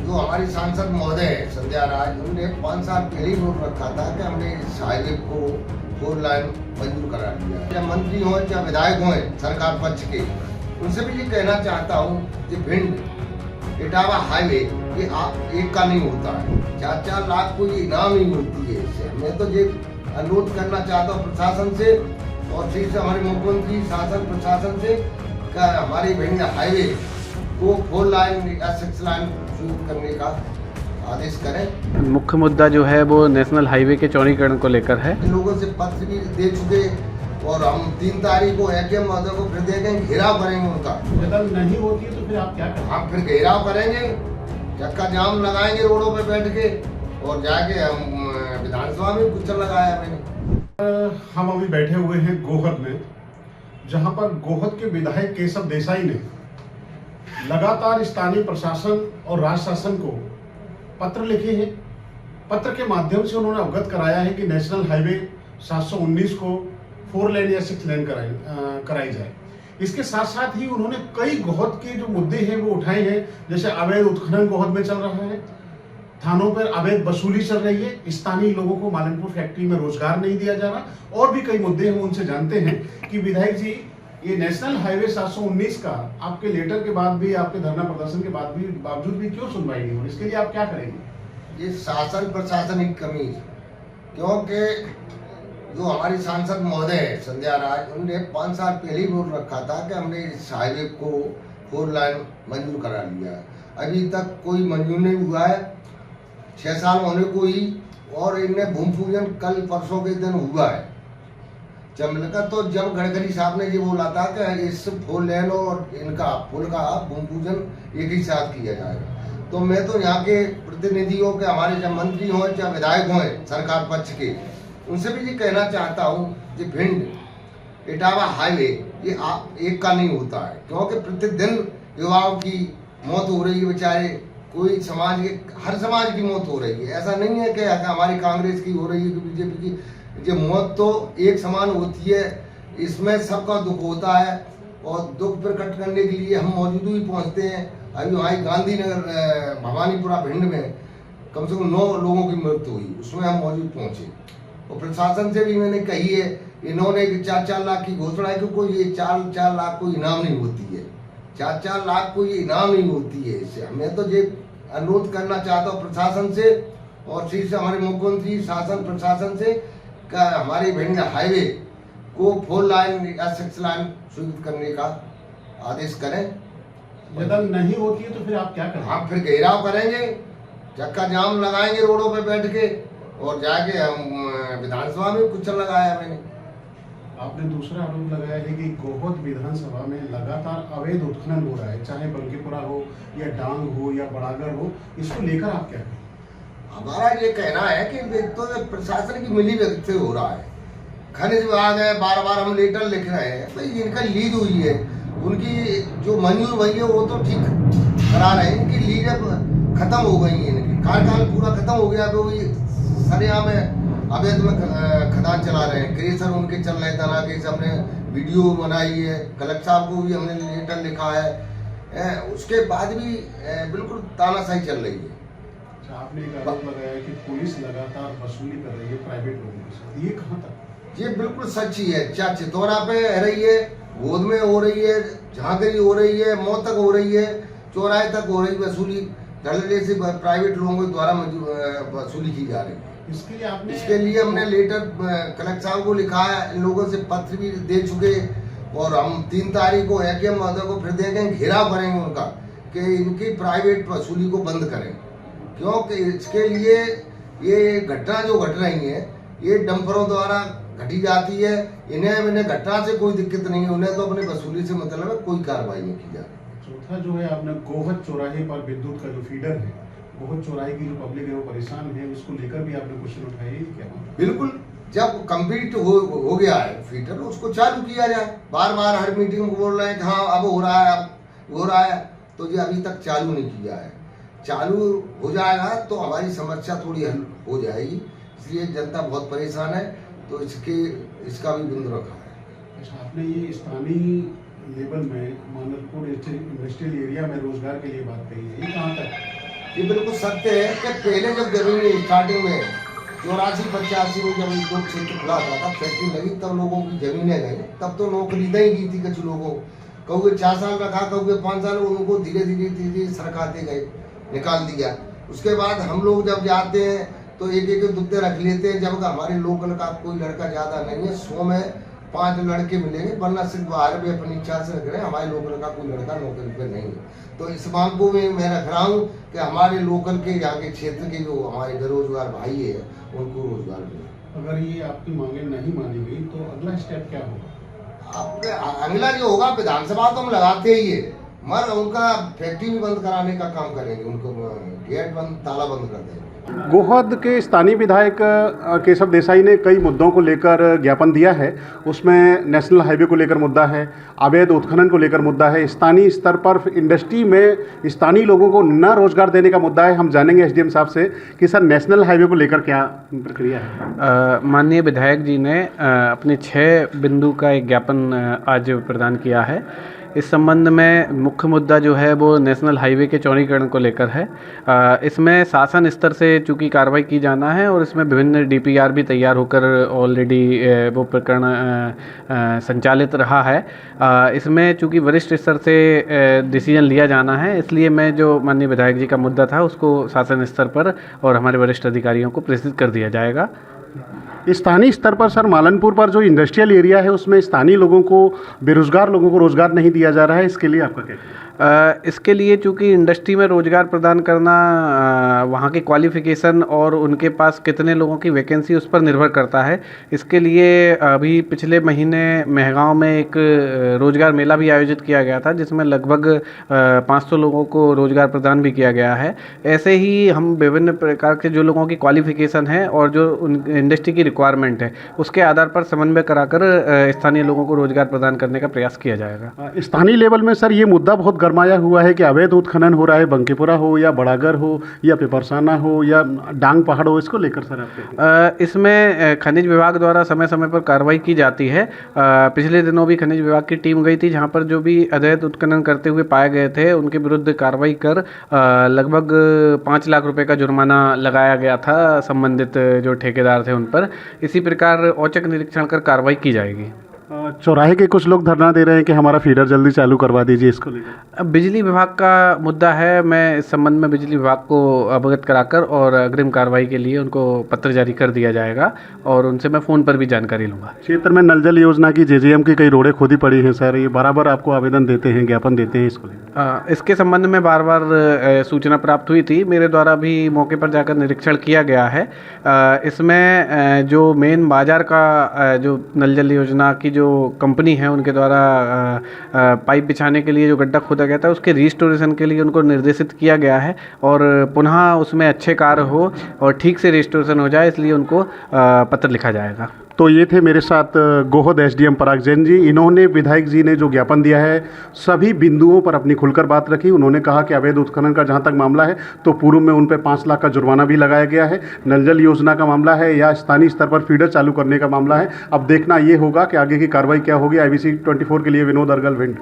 जो हमारी सांसद महोदय है संध्या राज, उन्होंने 5 साल पहले ही बोल रखा था कि हमने इस हाईवे को 4 लाइन मंजूर करा दिया है। चाहे मंत्री हों चाहे विधायक हों सरकार पक्ष के, उनसे भी ये कहना चाहता हूँ कि भिंड इटावा हाईवे ये एक का नहीं होता है, 4-4 लाख को ये इनाम नहीं मिलती है इससे। मैं तो ये अनुरोध करना चाहता हूँ प्रशासन से और फिर से हमारे मुख्यमंत्री शासन प्रशासन से कि हमारी भिंड हाईवे को 4 लाइन या 6 लाइन शुरू करने का आदेश करें। मुख्य मुद्दा जो है वो नेशनल हाईवे के चौड़ीकरण को लेकर है। लोगों से पत्र भी दे चुके और हम 3 तारीख को एकेएम महोदय को फिर देखेंगे, घेराव करेंगे उनका। जब नहीं होती है तो फिर आप क्या करेंगे? हम फिर घेराव करेंगे, चक्का जाम लगाएंगे रोडों पे बैठ के और जाके हम विधानसभा में कुचल लगाया मैंने। हम अभी बैठे हुए हैं गोहद में, जहां पर गोहद के विधायक केशव देसाई ने लगातार स्थानीय प्रशासन और राज्य शासन को पत्र लिखे हैं। पत्र के माध्यम से उन्होंने अवगत कराया है कि नेशनल हाईवे 719 को 4 लेन या 6 लेन कराई जाए। इसके साथ साथ ही उन्होंने कई गोहद के जो मुद्दे हैं वो उठाए हैं, जैसे अवैध उत्खनन गोहद में चल रहा है, थानों पर अवैध वसूली चल रही है, स्थानीय लोगों को मालनपुर फैक्ट्री में रोजगार नहीं दिया जा रहा, और भी कई मुद्दे हम उनसे जानते हैं कि विधायक जी ये नेशनल हाईवे 719 का आपके लेटर के बाद भी, आपके धरना प्रदर्शन के बावजूद भी क्यों सुनवाई नहीं हो रही? इसके लिए आप क्या करेंगे? ये शासन प्रशासन की कमी है, क्योंकि जो हमारी सांसद महोदय है संध्या राज, उन्होंने 5 साल पहले ही बोल रखा था कि हमने इस हाईवे को 4 लाइन मंजूर करा लिया है। अभी तक कोई मंजूर नहीं हुआ है, 6 साल होने को ही, और इनमें भूमि पूजन कल परसों के दिन हुआ है। तो जब गडकरी साहब ने ये बोला था कि इस 4 लेन और इनका पुल का भूमि पूजन एक ही साथ किया जाएगा, तो मैं तो यहाँ के प्रतिनिधियों के, हमारे चाहे मंत्री हों चाहे विधायक हों सरकार पक्ष के, उनसे भी ये कहना चाहता हूँ कि भिंड इटावा हाईवे ये एक का नहीं होता है, क्योंकि प्रतिदिन युवाओं की मौत हो रही है। बेचारे कोई समाज के, हर समाज की मौत हो रही है। ऐसा नहीं है कि हमारी कांग्रेस की हो रही है कि बीजेपी की, ये मौत तो एक समान होती है। इसमें सबका दुख होता है और दुख प्रकट करने के लिए हम मौजूद ही पहुंचते हैं। अभी हमारी गांधीनगर भवानीपुरा भिंड में कम से कम 9 लोगों की मृत्यु हुई, उसमें हम मौजूद पहुंचे। और प्रशासन से भी मैंने कही है, इन्होंने 4-4 लाख की घोषणा है कि कोई ये 4 लाख कोई इनाम नहीं होती है, 4 लाख कोई इनाम नहीं होती है इससे। मैं तो ये अनुरोध करना चाहता हूँ प्रशासन से और फिर से हमारे मुख्यमंत्री शासन प्रशासन से कि हमारी भिंड हाईवे को 4 लाइन या 6 लाइन शुरू करने का आदेश करें। जब नहीं होती है तो फिर आप क्या करेंगे? हम फिर घेराव करेंगे, चक्का जाम लगाएंगे रोडों पे बैठ के और जाके हम विधानसभा में कुचल लगाया मैंने। आपने दूसरा आरोप लगाया है कि गोहद विधानसभा में लगातार अवैध उत्खनन हो रहा है, चाहे बंकीपुरा हो या डांग हो या बड़ागर हो, इसको लेकर आप क्या करें? हमारा ये कहना है कि तो प्रशासन की मिली भगत से हो रहा है। खनिज विभाग है, बार बार हम लेटर लिख रहे हैं, तो इनका लीड हुई है, उनकी जो मंजूर हुई है वो तो ठीक करा रहे हैं, इनकी लीड खत्म हो गई है, इनकी कार्यकाल पूरा खत्म हो गया। तो सरेआम में अवैध में खदान चला रहे हैं, क्रेशर उनके चल रहे तना के, हमने वीडियो बनाई है, कलेक्टर साहब को भी हमने लेटर लिखा है, उसके बाद भी बिल्कुल तानाशाही चल रही है। आपने एक आरोप लगाया है कि पुलिस लगातार वसूली कर रही है प्राइवेट लोगों के साथ, ये कहाँ तक? ये बिल्कुल सच ही है। चाहे चितौरा पे रह रही है, गोद में हो रही है, झांकरी हो रही है, मौत तक हो रही है, चौराहे तक हो रही वसूली, धड़ल्ले से प्राइवेट लोगों के द्वारा वसूली की जा रही है। इसके लिए हमने लेटर कलेक्टर साहब को लिखा है, इन लोगों से पत्र भी दे चुके और हम 3 तारीख को एकेएम महोदय को फिर देखेंगे, घेराव करेंगे उनका कि इनकी प्राइवेट वसूली को बंद करें। क्योंकि इसके लिए ये घटना जो घट रही है ये डंपरों द्वारा घटी जाती है। इन्हें घटना से कोई दिक्कत नहीं है, उन्हें तो अपने वसूली से मतलब है, कोई कार्रवाई नहीं की जा रही। चौथा जो है, आपने गोहद चौराहे पर विद्युत का जो फीडर है, गोहद चौराहे की जो पब्लिक है वो परेशान है, उसको लेकर भी आपने क्वेश्चन उठाए क्या? बिल्कुल, जब कंप्लीट हो गया है फीडर, उसको चालू किया जाए। बार बार हर मीटिंग में बोल रहे हैं कि हाँ अब हो रहा है, अब हो रहा है, तो ये अभी तक चालू नहीं किया है। चालू हो जाएगा तो हमारी समस्या थोड़ी हल हो जाएगी, इसलिए जनता बहुत परेशान है, तो इसका भी बंद रखा है। अच्छा, आपने ये स्थानीय लेवल में मानलपुर इंडस्ट्रियल एरिया में रोजगार के लिए बात कही है, ये कहाँ तक ये बिल्कुल सत्य है कि पहले जब जमीन स्टार्टिंग में 84-85 में जब उद्योग क्षेत्र खुला था तब फैक्ट्री लगी, तब लोगों की जमीनें गई, तब तो नौकरी नहीं की थी कुछ लोगों, कहोगे 4 साल रखा, कहोगे 5 साल, उनको धीरे धीरे सरकाते गए, निकाल दिया। उसके बाद हम लोग जब जाते हैं तो एक एक दुग्धे रख लेते हैं, जब हमारे लोकल का कोई लड़का ज़्यादा नहीं है, 100 में 5 लड़के मिलेंगे, वरना सिर्फ बाहर भी अपनी इच्छा से रख रहे हैं, हमारे लोकल का कोई लड़का नौकरी पे नहीं है। तो इस मांग को मैं रख रहा हूँ कि हमारे लोकल के यहाँ के क्षेत्र के जो हमारे बेरोजगार भाई है उनको रोजगार मिले। अगर ये आपकी मांगे नहीं मानी गई तो अगला स्टेप क्या होगा? अब अगला जो होगा, विधानसभा तो हम लगाते ही है, मगर उनका फैक्ट्री भी बंद कराने का काम करेंगे, उनको गेट बंद, ताला बंद कर देंगे। गोहद के स्थानीय विधायक केशव देसाई ने कई मुद्दों को लेकर ज्ञापन दिया है। उसमें नेशनल हाईवे को लेकर मुद्दा है, अवैध उत्खनन को लेकर मुद्दा है, स्थानीय स्तर पर इंडस्ट्री में स्थानीय लोगों को न रोजगार देने का मुद्दा है। हम जानेंगे एसडीएम साहब से कि सर नेशनल हाईवे को लेकर क्या प्रक्रिया है। माननीय विधायक जी ने अपने 6 बिंदु का एक ज्ञापन आज प्रदान किया है। इस संबंध में मुख्य मुद्दा जो है वो नेशनल हाईवे के चौड़ीकरण को लेकर है। इसमें शासन स्तर से चूँकि कार्रवाई की जाना है और इसमें विभिन्न डीपीआर भी तैयार होकर ऑलरेडी वो प्रकरण संचालित रहा है। इसमें चूँकि वरिष्ठ स्तर से डिसीजन लिया जाना है, इसलिए मैं जो माननीय विधायक जी का मुद्दा था उसको शासन स्तर पर और हमारे वरिष्ठ अधिकारियों को प्रेषित कर दिया जाएगा। स्थानीय स्तर पर सर मालनपुर पर जो इंडस्ट्रियल एरिया है उसमें स्थानीय लोगों को, बेरोजगार लोगों को रोजगार नहीं दिया जा रहा है, इसके लिए आपका क्या कहना है? इसके लिए चूँकि इंडस्ट्री में रोज़गार प्रदान करना वहाँ की क्वालिफ़िकेशन और उनके पास कितने लोगों की वैकेंसी उस पर निर्भर करता है। इसके लिए अभी पिछले महीने मेहगांव में एक रोज़गार मेला भी आयोजित किया गया था, जिसमें लगभग 500 लोगों को रोज़गार प्रदान भी किया गया है। ऐसे ही हम विभिन्न प्रकार के जो लोगों की क्वालिफ़िकेशन है और जो उन इंडस्ट्री की रिक्वायरमेंट है उसके आधार पर समन्वय कराकर स्थानीय लोगों को रोज़गार प्रदान करने का प्रयास किया जाएगा। स्थानीय लेवल में सर ये मुद्दा बहुत गरमाया हुआ है कि अवैध उत्खनन हो रहा है, बंकीपुरा हो या बड़ागर हो या पिपरसाना हो या डांग पहाड़ हो, इसको लेकर सर आप इसमें खनिज विभाग द्वारा समय समय पर कार्रवाई की जाती है। पिछले दिनों भी खनिज विभाग की टीम गई थी, जहां पर जो भी अवैध उत्खनन करते हुए पाए गए थे उनके विरुद्ध कार्रवाई कर लगभग 5 लाख रुपए का जुर्माना लगाया गया था संबंधित जो ठेकेदार थे उन पर। इसी प्रकार औचक निरीक्षण कर कार्रवाई की जाएगी। चौराहे के कुछ लोग धरना दे रहे हैं कि हमारा फीडर जल्दी चालू करवा दीजिए, इसको लेकर। बिजली विभाग का मुद्दा है। मैं इस संबंध में बिजली विभाग को अवगत कराकर और अग्रिम कार्रवाई के लिए उनको पत्र जारी कर दिया जाएगा और उनसे मैं फ़ोन पर भी जानकारी लूँगा। क्षेत्र में नल जल योजना की जेजेएम की कई रोडें खोदी पड़ी हैं सर, ये बराबर आपको आवेदन देते हैं, ज्ञापन देते हैं, इसको लेकर इसके संबंध में बार बार सूचना प्राप्त हुई थी, मेरे द्वारा भी मौके पर जाकर निरीक्षण किया गया है। इसमें जो मेन बाज़ार का जो नल जल योजना की जो कंपनी है उनके द्वारा पाइप बिछाने के लिए जो गड्ढा खोदा गया था उसके रिस्टोरेशन के लिए उनको निर्देशित किया गया है और पुनः उसमें अच्छे कार्य हो और ठीक से रिस्टोरेशन हो जाए, इसलिए उनको पत्र लिखा जाएगा। तो ये थे मेरे साथ गोहद एसडीएम पराग जैन जी। इन्होंने विधायक जी ने जो ज्ञापन दिया है सभी बिंदुओं पर अपनी खुलकर बात रखी। उन्होंने कहा कि अवैध उत्खनन का जहाँ तक मामला है तो पूर्व में उन पर 5 लाख का जुर्माना भी लगाया गया है। नल जल योजना का मामला है या स्थानीय स्तर पर फीडर चालू करने का मामला है, अब देखना ये होगा कि आगे की कार्रवाई क्या होगी। IBC 24 के लिए विनोद अर्गल, भिंड।